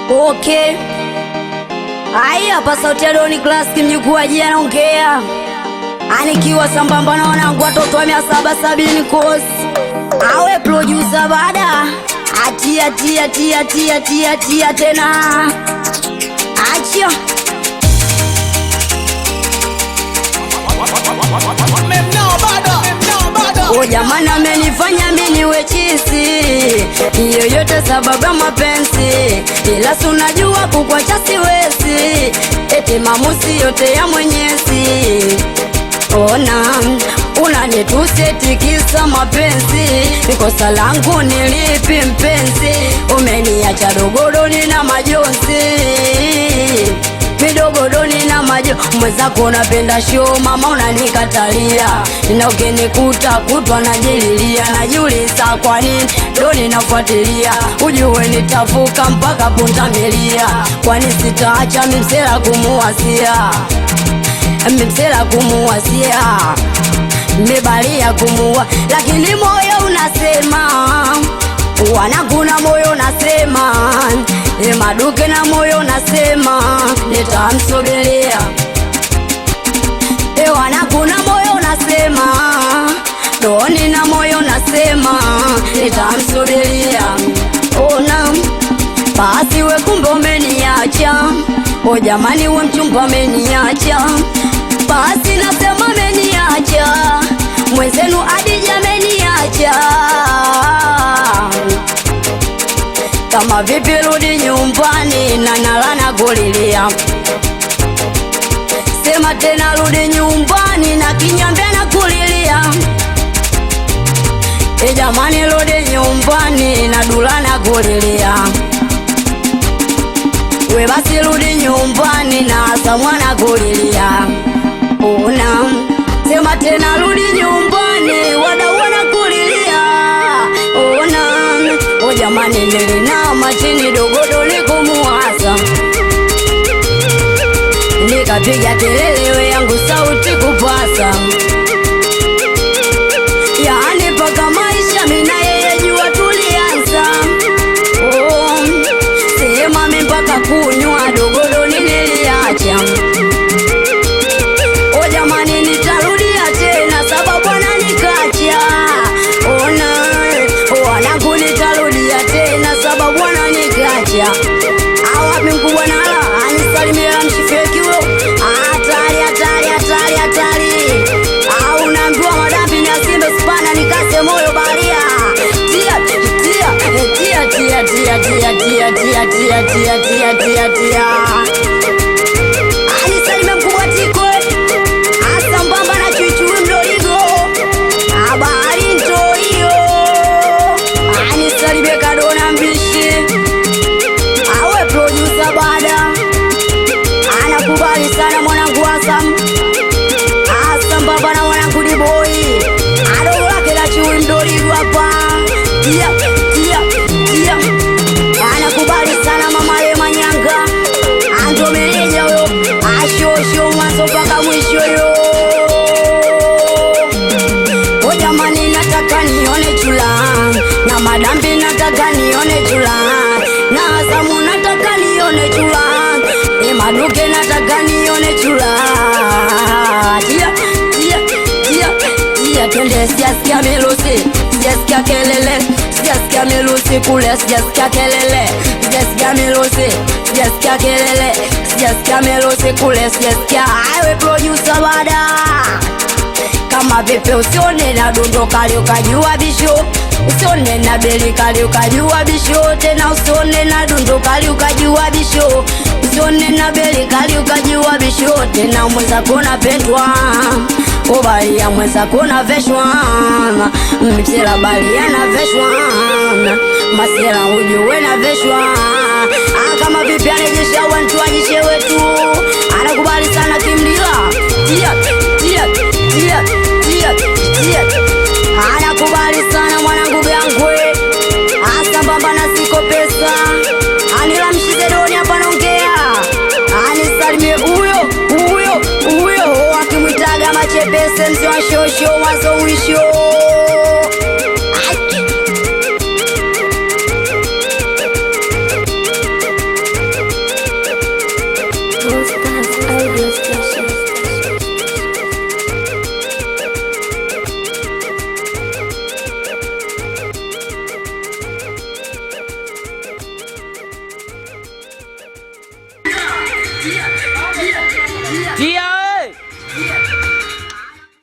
Okay. Haya hapa sauti ya Doni Classic mjukuu ajia anaongea. Anikiwa sambamba na wanangu watoto wa 770 course. Awe producer baada. Atia tena. Achia. O jamani amenifanya mimi niwe chisi. Yoyote sababu ya mapenzi. Ila si unajua kukwacha siwezi. Eti maamuzi yote ya Mwenyezi. Ona unanitusi eti kisa mapenzi. Kosa langu nilipi mpenzi? Umeniacha dogodoni na majonzi. Midogodoni na majo mwenzako unapenda show mama unanikatalia. Na ukinikuta kutwa najililia. Najiuliza kwa nini Doni nafuatilia. Ujue nitavuka mpaka pundamilia. Kwani sitaacha mimsela kumuwasia. Mimsela kumuwasia. Mibalia kumuwa. Lakini moyo unasema wanangu na moyo unasema maduke na moyo unasema nitamsogelea. Wanangu na moyo unasema Doni na moyo unasema nitamsogelea. Ona basi we kumbe umeniacha. O jamani we mchumba umeniacha. Basi nasema umeniacha. Mwenzenu Adija ameniacha. Kama vipi rudi nyumbani na nalana kulilia. Sema tena rudi nyumbani na kinyambia na kulilia. Jamani rudi nyumbani na dulana kulilia. We basi rudi nyumbani na samwana kulilia. Ona sema tena rudi nyumbani wadawana kulilia. Ona o jamani nilinama chini dogodoni kumuwaza. Nikapiga kelele yangu sauti kupasa. Yaani paka maisha mina yeye jua tulianza. Sema mpaka kunywa dogodoni niliacha. O jamani nitarudia tena sababu ananikacha. Ona wanangu nitarudia tena sababu ananikacha. Awapi mkubwa nala anisalimia mshifeki wewe. Hatari. Au naambiwa madambi ni asimbe spana nikase moyo baria. Tia. Anisalimia mkubwa tikwe. Asambamba na chuichui mdoligo. Habari ntoyo. Anisalimia kadona mbishi. Awe producer bada. Anakubali sana mwanangu Asam. Asambamba na mwanangu Diboi. Adogo lake la chui mdoligo hapa. Tia. Anakubali sana mama le Manyanga. Ando meneja yo. Ashosho mwanzo mpaka mwisho yo. O jamani nataka nione chula. Na madambi nataka nione chula. Na Asamu nataka nione chula. Maduke nataka nione chula. Tia twende sijasikia melusi. Sijasikia kelele. Sijasikia melusi kule. Sijasikia kelele. Sijasikia melusi. Sijasikia kelele. Sijasikia melusi kule. Sijasikia aiwe producer bada. Kama vipi usione na dundo kali ukajua bisho. Usione na beli kali ukajua bisho. Tena usione na dundo kali ukajua bisho. Usione na beli kali ukajua bisho. Tena mwenzako napendwa. Ubalia mwenzako naveshwa. Msela balia naveshwa. Masela ujue naveshwa. Kama vipi anejesha wantu ajishe wetu. Anakubali sana kimlila. Tia. Anakubali sana mwanangu Gangwe. Asambamba na siko pesa. Anila mshize Doni hapa naongea. Anisalimie uyo. Akimwitaga machepese mzi wa shosho mwazo mwisho. Tia